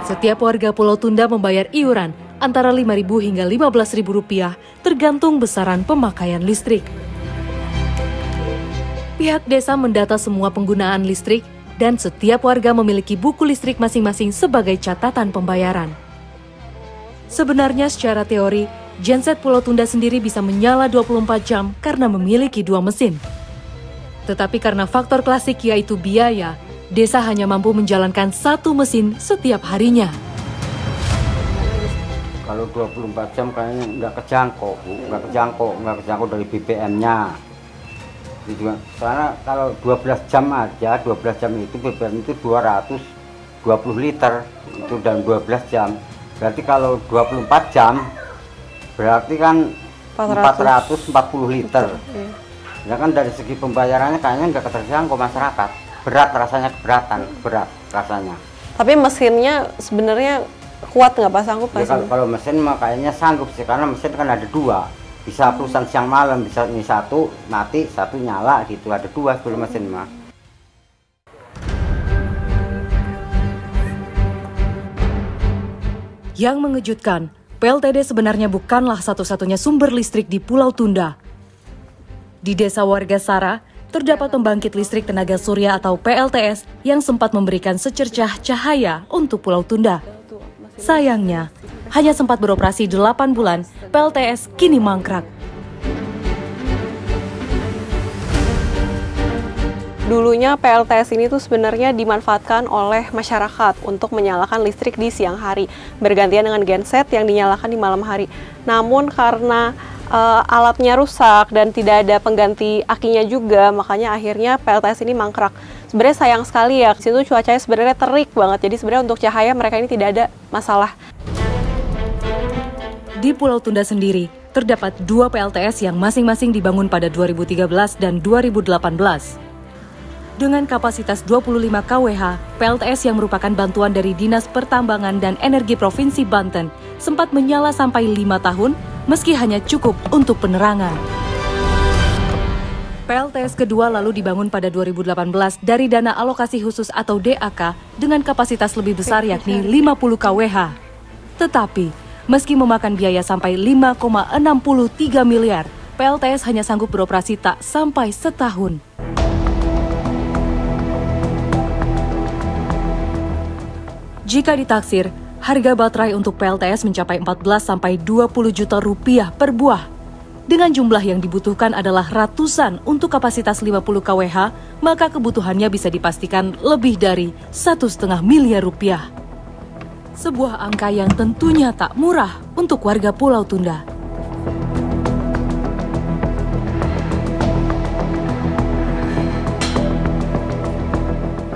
Setiap warga Pulau Tunda membayar iuran antara Rp5.000 hingga Rp15.000 tergantung besaran pemakaian listrik. Pihak desa mendata semua penggunaan listrik dan setiap warga memiliki buku listrik masing-masing sebagai catatan pembayaran. Sebenarnya secara teori, genset Pulau Tunda sendiri bisa menyala 24 jam karena memiliki 2 mesin. Tetapi karena faktor klasik yaitu biaya, desa hanya mampu menjalankan 1 mesin setiap harinya. Kalau 24 jam kayaknya nggak kejangkau, Bu. Nggak kejangkau dari BBM-nya. Juga, karena kalau 12 jam aja, 12 jam itu BBM itu 220 liter, itu dalam 12 jam. Berarti kalau 24 jam, berarti kan 440 liter. Ya kan dari segi pembayarannya kayaknya nggak terjangkau masyarakat. Berat rasanya, berat rasanya. Tapi mesinnya sebenarnya kuat nggak Pak, sanggup nggak ya, kalau mesin mah kayaknya sanggup sih, karena mesin kan ada 2. Bisa perusahaan siang malam, bisa ini 1 mati, 1 nyala gitu, ada 2 sebelum mesin mah. Yang mengejutkan, PLTD sebenarnya bukanlah satu-satunya sumber listrik di Pulau Tunda. Di desa warga Sara, terdapat pembangkit listrik tenaga surya atau PLTS yang sempat memberikan secercah cahaya untuk Pulau Tunda. Sayangnya, hanya sempat beroperasi 8 bulan, PLTS kini mangkrak. Dulunya PLTS ini tuh sebenarnya dimanfaatkan oleh masyarakat untuk menyalakan listrik di siang hari, bergantian dengan genset yang dinyalakan di malam hari. Namun karena alatnya rusak dan tidak ada pengganti akinya juga, makanya akhirnya PLTS ini mangkrak. Sebenarnya sayang sekali ya, di situ cuacanya sebenarnya terik banget, jadi sebenarnya untuk cahaya mereka ini tidak ada masalah. Di Pulau Tunda sendiri, terdapat 2 PLTS yang masing-masing dibangun pada 2013 dan 2018. Dengan kapasitas 25 kWh, PLTS yang merupakan bantuan dari Dinas Pertambangan dan Energi Provinsi Banten sempat menyala sampai 5 tahun, meski hanya cukup untuk penerangan. PLTS kedua lalu dibangun pada 2018 dari dana alokasi khusus atau DAK dengan kapasitas lebih besar yakni 50 kWh. Tetapi, meski memakan biaya sampai 5,63 miliar, PLTS hanya sanggup beroperasi tak sampai setahun. Jika ditaksir, harga baterai untuk PLTS mencapai 14 sampai 20 juta rupiah per buah. Dengan jumlah yang dibutuhkan adalah ratusan untuk kapasitas 50 kWh, maka kebutuhannya bisa dipastikan lebih dari 1,5 miliar rupiah. Sebuah angka yang tentunya tak murah untuk warga Pulau Tunda.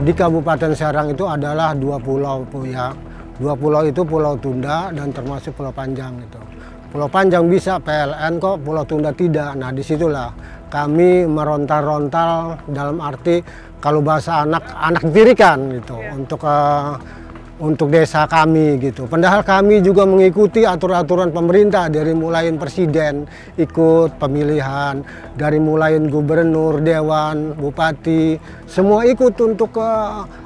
Di Kabupaten Serang itu adalah 2 pulau, ya. 2 pulau itu Pulau Tunda dan termasuk Pulau Panjang itu. Pulau Panjang bisa PLN kok, Pulau Tunda tidak. Nah, disitulah kami merontal-rontal dalam arti kalau bahasa anak dirikan gitu untuk desa kami gitu. Padahal kami juga mengikuti aturan-aturan pemerintah dari mulai presiden ikut pemilihan, dari mulai gubernur, dewan, bupati, semua ikut untuk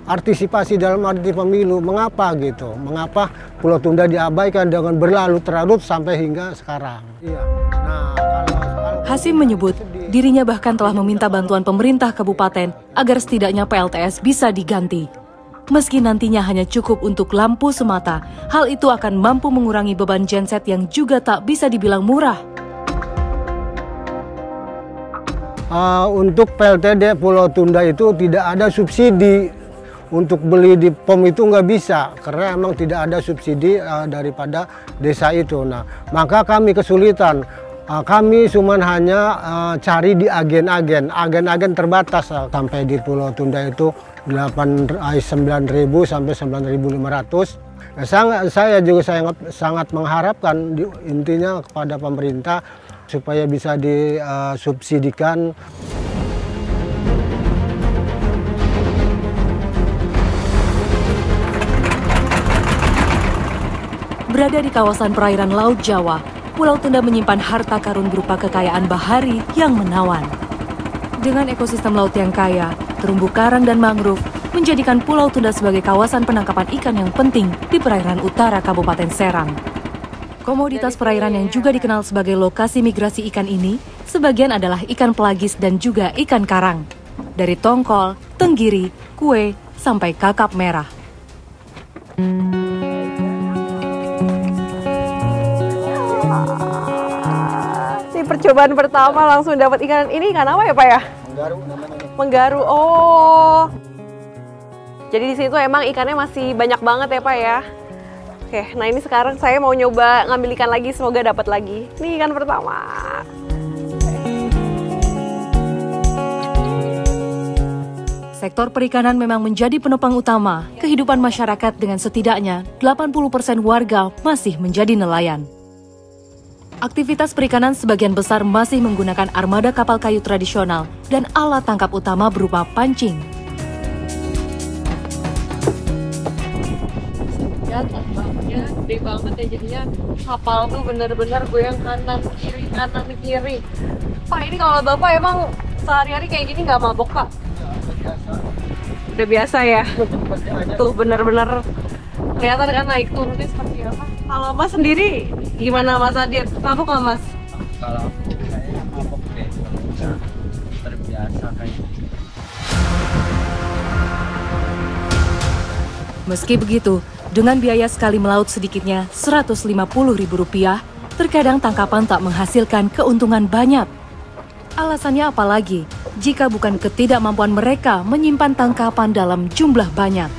partisipasi dalam arti pemilu. Mengapa gitu? Mengapa Pulau Tunda diabaikan dengan berlarut-larut sampai hingga sekarang? Iya. Hasim menyebut dirinya bahkan telah meminta bantuan pemerintah kabupaten agar setidaknya PLTS bisa diganti. Meski nantinya hanya cukup untuk lampu semata, hal itu akan mampu mengurangi beban genset yang juga tak bisa dibilang murah. Untuk PLTD Pulau Tunda itu tidak ada subsidi. Untuk beli di POM itu nggak bisa, karena emang tidak ada subsidi daripada desa itu. Nah, maka kami kesulitan. Kami cuma hanya cari di agen-agen terbatas sampai di Pulau Tunda itu 9.000 sampai 9.500. Saya juga sangat mengharapkan intinya kepada pemerintah supaya bisa disubsidikan. Berada di kawasan perairan Laut Jawa, Pulau Tunda menyimpan harta karun berupa kekayaan bahari yang menawan. Dengan ekosistem laut yang kaya, terumbu karang dan mangrove, menjadikan Pulau Tunda sebagai kawasan penangkapan ikan yang penting di perairan utara Kabupaten Serang. Komoditas perairan yang juga dikenal sebagai lokasi migrasi ikan ini, sebagian adalah ikan pelagis dan juga ikan karang. Dari tongkol, tenggiri, kue, sampai kakap merah. Ini percobaan pertama langsung dapat ikan. Ini ikan apa ya Pak ya? Menggaru namanya. Menggaru, oh. Jadi di situ emang ikannya masih banyak banget ya Pak ya? Oke, nah ini sekarang saya mau nyoba ngambil ikan lagi, semoga dapat lagi. Ini ikan pertama. Sektor perikanan memang menjadi penopang utama kehidupan masyarakat dengan setidaknya 80% warga masih menjadi nelayan. Aktivitas perikanan sebagian besar masih menggunakan armada kapal kayu tradisional dan alat tangkap utama berupa pancing. Tampaknya gede banget ya, jadinya kapal tuh bener-bener goyang kanan kiri. Pak, ini kalau Bapak emang sehari-hari kayak gini nggak mabok Pak? Udah biasa ya? Tuh bener-bener kelihatan kan naik turunnya seperti apa. Kalau Mas sendiri gimana Mas Adit? Mabok nggak Mas? Kalau kayaknya mabok deh, udah terbiasa kayaknya. Meski begitu, dengan biaya sekali melaut sedikitnya Rp150.000, terkadang tangkapan tak menghasilkan keuntungan banyak. Alasannya apalagi jika bukan ketidakmampuan mereka menyimpan tangkapan dalam jumlah banyak.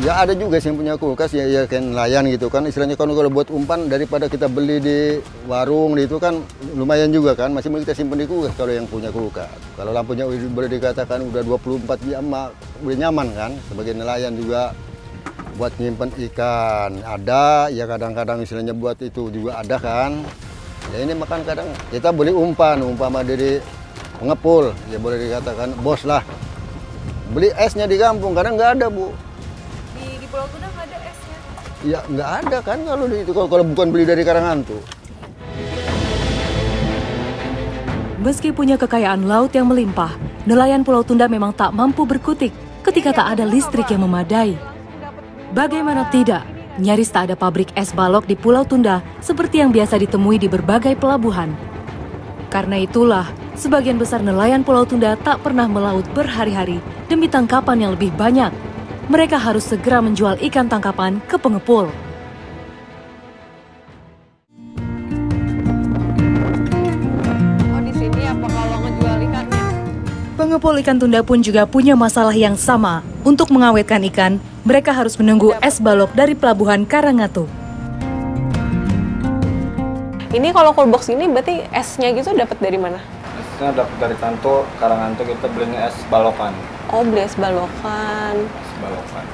Ya ada juga sih yang punya kulkas ya kayak nelayan gitu kan, istilahnya kalau buat umpan daripada kita beli di warung itu kan lumayan juga kan, masih mau kita simpan di kulkas kalau yang punya kulkas. Kalau lampunya boleh dikatakan udah 24 jam udah nyaman kan, sebagai nelayan juga buat nyimpan ikan ada, ya kadang-kadang istilahnya buat itu juga ada kan. Ya ini makan kadang kita beli umpan, umpama dari pengepul, ya boleh dikatakan bos lah. Beli esnya di kampung, kadang nggak ada Bu. Di Pulau Tunda nggak ada esnya? Ya nggak ada kan kalau di itu, kalau bukan beli dari Karangantu. Meski punya kekayaan laut yang melimpah, nelayan Pulau Tunda memang tak mampu berkutik ketika tak ada listrik yang memadai. Bagaimana tidak? Nyaris tak ada pabrik es balok di Pulau Tunda seperti yang biasa ditemui di berbagai pelabuhan. Karena itulah, sebagian besar nelayan Pulau Tunda tak pernah melaut berhari-hari demi tangkapan yang lebih banyak. Mereka harus segera menjual ikan tangkapan ke pengepul. Oh di sini apa kalau ngejual ikannya? Pengepul ikan tunda pun juga punya masalah yang sama. Untuk mengawetkan ikan, mereka harus menunggu es balok dari pelabuhan Karangatu. Ini kalau cold box ini berarti esnya gitu dapat dari mana? Esnya dapat dari kantor Karangantu, kita belinya es balokan. Oh, beli es balokan. Es balokan.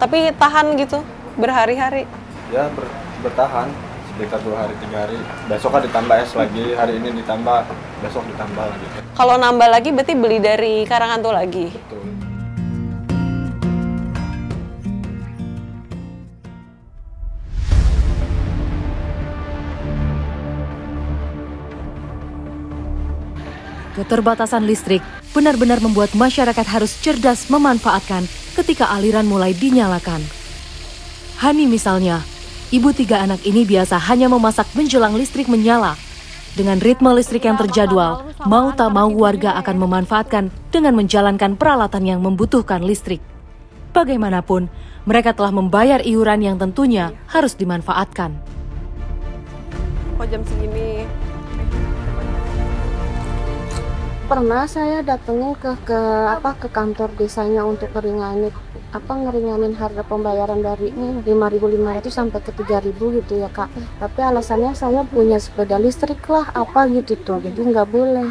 Tapi tahan gitu berhari-hari? Ya bertahan sekitar 2 hari 3 hari. Besoknya ditambah es lagi, hari ini ditambah, besok ditambah lagi. Kalau nambah lagi berarti beli dari Karangantu lagi? Betul. Keterbatasan listrik benar-benar membuat masyarakat harus cerdas memanfaatkan ketika aliran mulai dinyalakan. Hani misalnya, ibu 3 anak ini biasa hanya memasak menjelang listrik menyala. Dengan ritme listrik yang terjadwal, mau tak mau warga akan memanfaatkan dengan menjalankan peralatan yang membutuhkan listrik. Bagaimanapun, mereka telah membayar iuran yang tentunya harus dimanfaatkan. Oh jam segini. Pernah saya datengin ke kantor desanya untuk ngeringanin harga pembayaran dari 5.500 sampai ke 3.000 gitu ya Kak. Tapi alasannya saya punya sepeda listrik lah apa gitu tuh, jadi nggak boleh.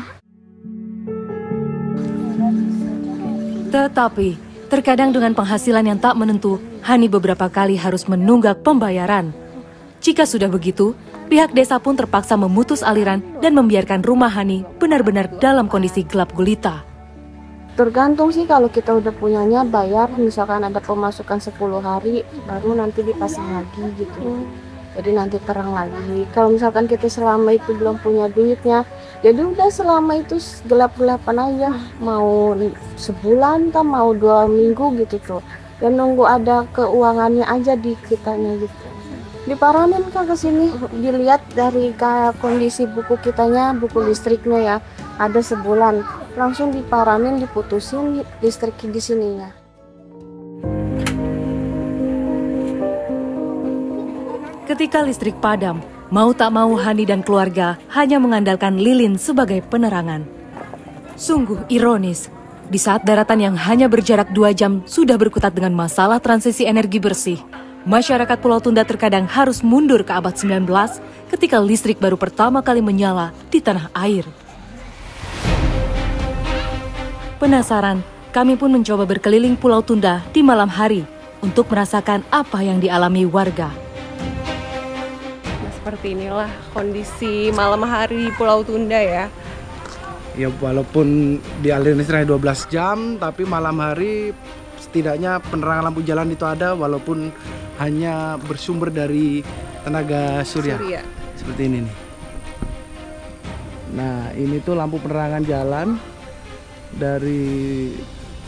Tetapi, terkadang dengan penghasilan yang tak menentu, Hani beberapa kali harus menunggak pembayaran. Jika sudah begitu, pihak desa pun terpaksa memutus aliran dan membiarkan rumah Hani benar-benar dalam kondisi gelap gulita. Tergantung sih, kalau kita udah punyanya bayar, misalkan ada pemasukan 10 hari, baru nanti dipasang lagi gitu. Jadi nanti terang lagi. Kalau misalkan kita selama itu belum punya duitnya, Jadi udah selama itu gelap-gelapan aja, mau sebulan kan mau 2 minggu gitu tuh. Dan nunggu ada keuangannya aja di kitanya gitu. Diparanin Kak ke sini, dilihat dari kondisi buku kitanya, buku listriknya ya, ada sebulan. Langsung diparanin, diputusin listrik di sininya. Ketika listrik padam, mau tak mau Hani dan keluarga hanya mengandalkan lilin sebagai penerangan. Sungguh ironis, di saat daratan yang hanya berjarak 2 jam sudah berkutat dengan masalah transisi energi bersih, masyarakat Pulau Tunda terkadang harus mundur ke abad 19 ketika listrik baru pertama kali menyala di tanah air. Penasaran, kami pun mencoba berkeliling Pulau Tunda di malam hari untuk merasakan apa yang dialami warga. Seperti inilah kondisi malam hari di Pulau Tunda ya. Ya walaupun di aliran listriknya 12 jam, tapi malam hari setidaknya penerangan lampu jalan itu ada walaupun hanya bersumber dari tenaga surya. Seperti ini nih. Nah ini tuh lampu penerangan jalan dari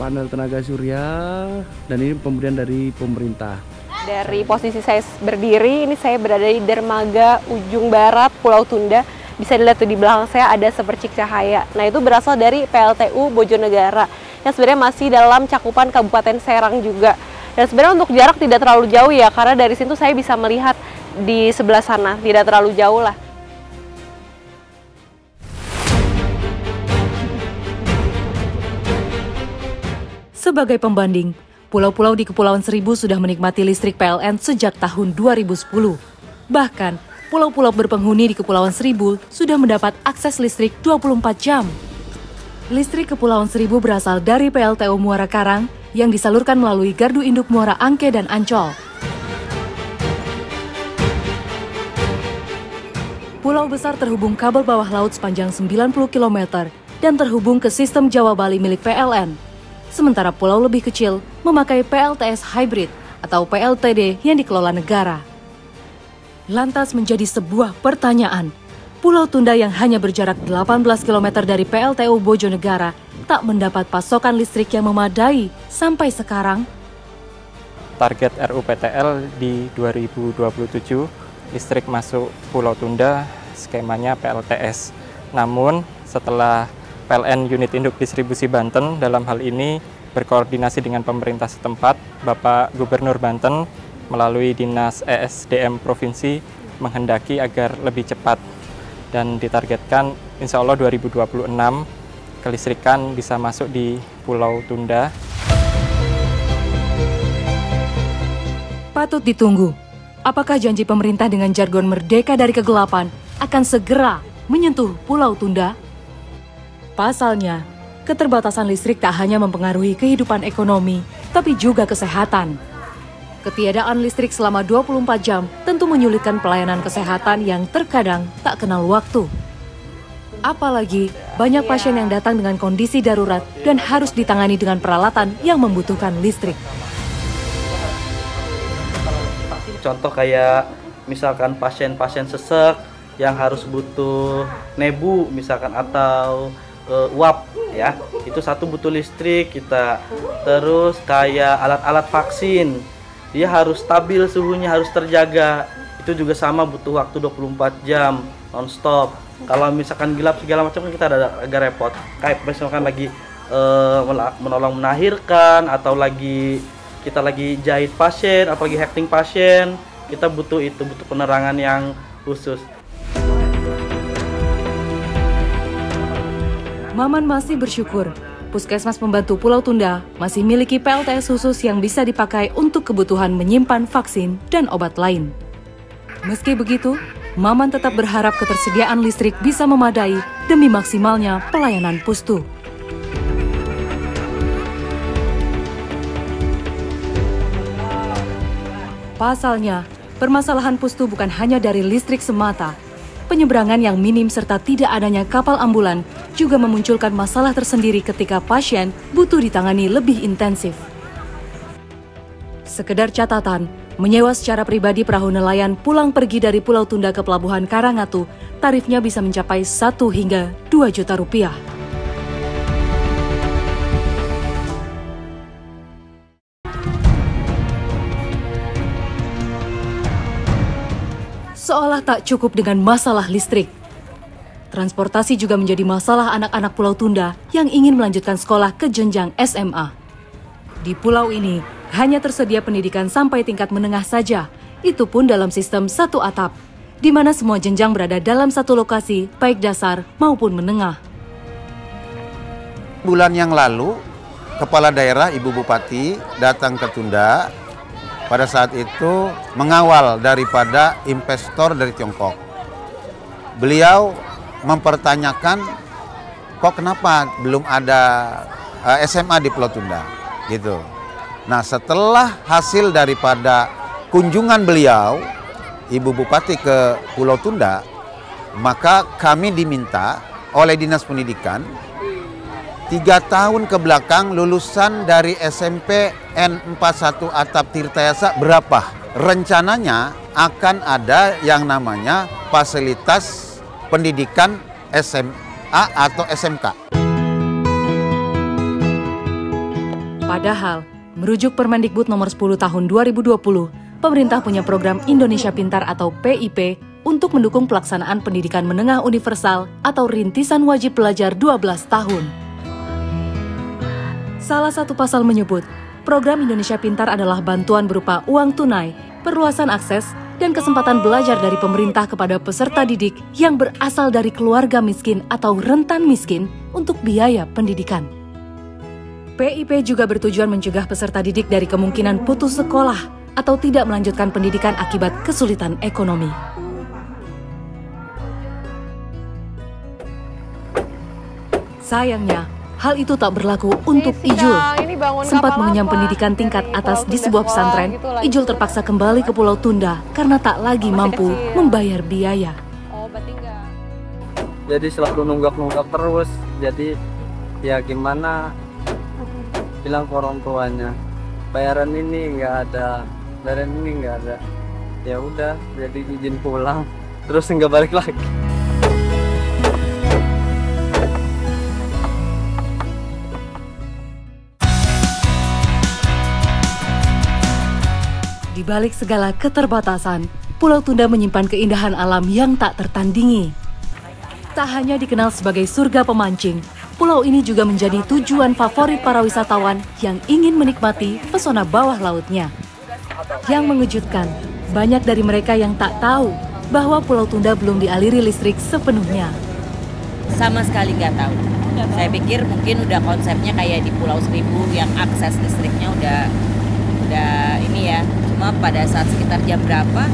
panel tenaga surya dan ini pemberian dari pemerintah. Dari posisi saya berdiri, ini saya berada di dermaga ujung barat Pulau Tunda. Bisa dilihat tuh di belakang saya ada sepercik cahaya. Nah itu berasal dari PLTU Bojonegara yang sebenarnya masih dalam cakupan Kabupaten Serang juga. Dan sebenarnya untuk jarak tidak terlalu jauh ya, karena dari situ saya bisa melihat di sebelah sana, tidak terlalu jauh lah. Sebagai pembanding, pulau-pulau di Kepulauan Seribu sudah menikmati listrik PLN sejak tahun 2010. Bahkan, pulau-pulau berpenghuni di Kepulauan Seribu sudah mendapat akses listrik 24 jam. Listrik Kepulauan Seribu berasal dari PLTU Muara Karang yang disalurkan melalui Gardu Induk Muara Angke dan Ancol. Pulau Besar terhubung kabel bawah laut sepanjang 90 km dan terhubung ke sistem Jawa Bali milik PLN. Sementara pulau lebih kecil memakai PLTS Hybrid atau PLTD yang dikelola negara. Lantas menjadi sebuah pertanyaan, Pulau Tunda yang hanya berjarak 18 km dari PLTU Bojonegara tak mendapat pasokan listrik yang memadai sampai sekarang? Target RUPTL di 2027 listrik masuk Pulau Tunda skemanya PLTS. Namun setelah PLN Unit Induk Distribusi Banten dalam hal ini berkoordinasi dengan pemerintah setempat, Bapak Gubernur Banten melalui Dinas ESDM Provinsi menghendaki agar lebih cepat dan ditargetkan insya Allah 2026 kelistrikan bisa masuk di Pulau Tunda. Patut ditunggu, apakah janji pemerintah dengan jargon merdeka dari kegelapan akan segera menyentuh Pulau Tunda? Pasalnya, keterbatasan listrik tak hanya mempengaruhi kehidupan ekonomi, tapi juga kesehatan. Ketiadaan listrik selama 24 jam tentu menyulitkan pelayanan kesehatan yang terkadang tak kenal waktu. Apalagi, banyak pasien yang datang dengan kondisi darurat dan harus ditangani dengan peralatan yang membutuhkan listrik. Contoh kayak misalkan pasien-pasien sesek yang harus butuh nebu misalkan atau uap ya, itu satu butuh listrik kita. Terus kayak alat-alat vaksin, dia harus stabil suhunya, harus terjaga, itu juga sama butuh waktu 24 jam non-stop. Kalau misalkan gelap segala macam kan kita agak repot, kayak misalkan lagi menolong melahirkan atau kita lagi jahit pasien atau lagi hekting pasien, kita butuh penerangan yang khusus. Maman masih bersyukur, Puskesmas Pembantu Pulau Tunda masih miliki PLTS khusus yang bisa dipakai untuk kebutuhan menyimpan vaksin dan obat lain. Meski begitu, Maman tetap berharap ketersediaan listrik bisa memadai demi maksimalnya pelayanan Pustu. Pasalnya, permasalahan Pustu bukan hanya dari listrik semata. Penyeberangan yang minim serta tidak adanya kapal ambulan juga memunculkan masalah tersendiri ketika pasien butuh ditangani lebih intensif. Sekedar catatan, Menyewa secara pribadi perahu nelayan pulang pergi dari Pulau Tunda ke Pelabuhan Karangatu, tarifnya bisa mencapai 1 hingga 2 juta rupiah. Seolah tak cukup dengan masalah listrik, transportasi juga menjadi masalah anak-anak Pulau Tunda yang ingin melanjutkan sekolah ke jenjang SMA. Di pulau ini, hanya tersedia pendidikan sampai tingkat menengah saja, itu pun dalam sistem satu atap, di mana semua jenjang berada dalam satu lokasi, baik dasar maupun menengah. Bulan yang lalu, Kepala Daerah Ibu Bupati datang ke Tunda. Pada saat itu mengawal daripada investor dari Tiongkok. Beliau mempertanyakan, kok kenapa belum ada SMA di Pulau Tunda, gitu. Nah, setelah hasil daripada kunjungan beliau, Ibu Bupati ke Pulau Tunda, maka kami diminta oleh Dinas Pendidikan 3 tahun ke belakang lulusan dari SMP N41 Atap Tirtayasa berapa? Rencananya akan ada yang namanya fasilitas pendidikan SMA atau SMK. Padahal, merujuk Permendikbud nomor 10 tahun 2020, pemerintah punya program Indonesia Pintar atau PIP untuk mendukung pelaksanaan pendidikan menengah universal atau rintisan wajib belajar 12 tahun. Salah satu pasal menyebut, program Indonesia Pintar adalah bantuan berupa uang tunai, perluasan akses, dan kesempatan belajar dari pemerintah kepada peserta didik yang berasal dari keluarga miskin atau rentan miskin untuk biaya pendidikan. PIP juga bertujuan mencegah peserta didik dari kemungkinan putus sekolah atau tidak melanjutkan pendidikan akibat kesulitan ekonomi. Sayangnya, hal itu tak berlaku untuk Ijul. Sempat mengenyam pendidikan tingkat atas di sebuah pesantren, Ijul terpaksa kembali ke Pulau Tunda karena tak lagi mampu membayar biaya. Jadi selalu nunggak-nunggak terus. Jadi ya gimana bilang ke orang tuanya, bayaran ini nggak ada, bayaran ini nggak ada. Ya udah, jadi izin pulang, terus nggak balik lagi. Di balik segala keterbatasan, Pulau Tunda menyimpan keindahan alam yang tak tertandingi. Tak hanya dikenal sebagai surga pemancing, pulau ini juga menjadi tujuan favorit para wisatawan yang ingin menikmati pesona bawah lautnya. Yang mengejutkan, banyak dari mereka yang tak tahu bahwa Pulau Tunda belum dialiri listrik sepenuhnya. Sama sekali nggak tahu. Saya pikir mungkin udah konsepnya kayak di Pulau Seribu yang akses listriknya udah ini ya. Cuma pada saat sekitar jam berapa,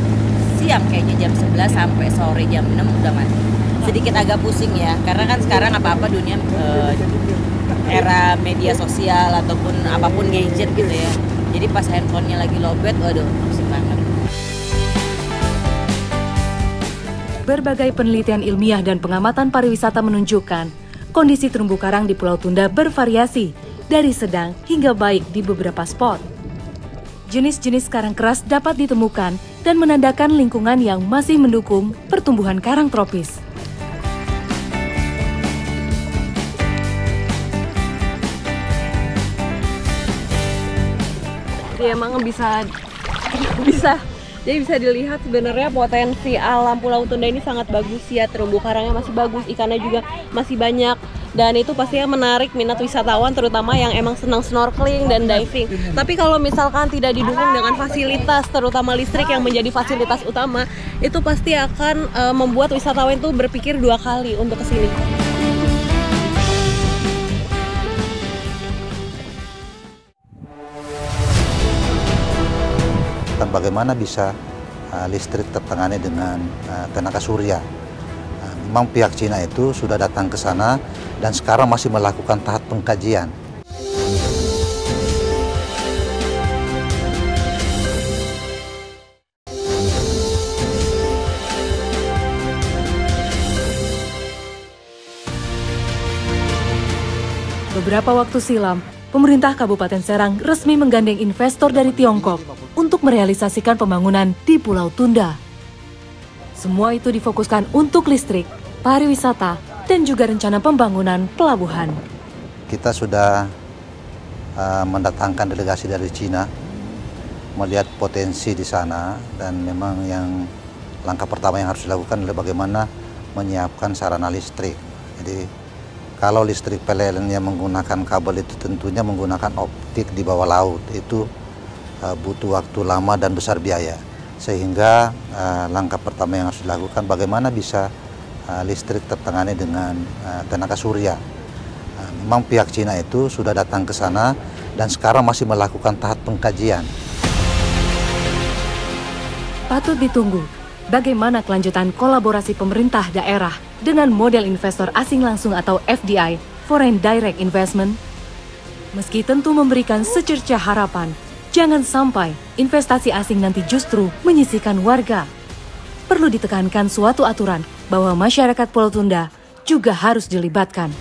siang kayaknya jam 11 sampai sore jam 6 udah mati. Sedikit agak pusing ya, karena kan sekarang apa-apa dunia era media sosial ataupun apapun gadget gitu ya. Jadi pas handphonenya lagi lowbat, waduh pusing banget. Berbagai penelitian ilmiah dan pengamatan pariwisata menunjukkan kondisi terumbu karang di Pulau Tunda bervariasi dari sedang hingga baik di beberapa spot. Jenis-jenis karang keras dapat ditemukan dan menandakan lingkungan yang masih mendukung pertumbuhan karang tropis. Jadi emang bisa dilihat sebenarnya potensi alam Pulau Tunda ini sangat bagus ya. Terumbu karangnya masih bagus, ikannya juga masih banyak. Dan itu pastinya menarik minat wisatawan terutama yang emang senang snorkeling dan diving. Tapi kalau misalkan tidak didukung dengan fasilitas terutama listrik yang menjadi fasilitas utama, itu pasti akan membuat wisatawan itu berpikir 2 kali untuk kesini. Bagaimana bisa listrik tertangani dengan tenaga surya. Memang pihak Cina itu sudah datang ke sana dan sekarang masih melakukan tahap pengkajian. Beberapa waktu silam, pemerintah Kabupaten Serang resmi menggandeng investor dari Tiongkok untuk merealisasikan pembangunan di Pulau Tunda. Semua itu difokuskan untuk listrik, pariwisata, dan juga rencana pembangunan pelabuhan. Kita sudah mendatangkan delegasi dari Cina, melihat potensi di sana, dan memang yang langkah pertama yang harus dilakukan adalah bagaimana menyiapkan sarana listrik. Jadi kalau listrik PLN yang menggunakan kabel itu tentunya menggunakan optik di bawah laut, itu butuh waktu lama dan besar biaya. Sehingga langkah pertama yang harus dilakukan bagaimana bisa listrik tertangani dengan tenaga surya. Memang pihak Cina itu sudah datang ke sana dan sekarang masih melakukan tahap pengkajian. Patut ditunggu bagaimana kelanjutan kolaborasi pemerintah daerah dengan model investor asing langsung atau FDI, Foreign Direct Investment. Meski tentu memberikan secercah harapan, jangan sampai investasi asing nanti justru menyisihkan warga. Perlu ditekankan suatu aturan bahwa masyarakat Pulau Tunda juga harus dilibatkan.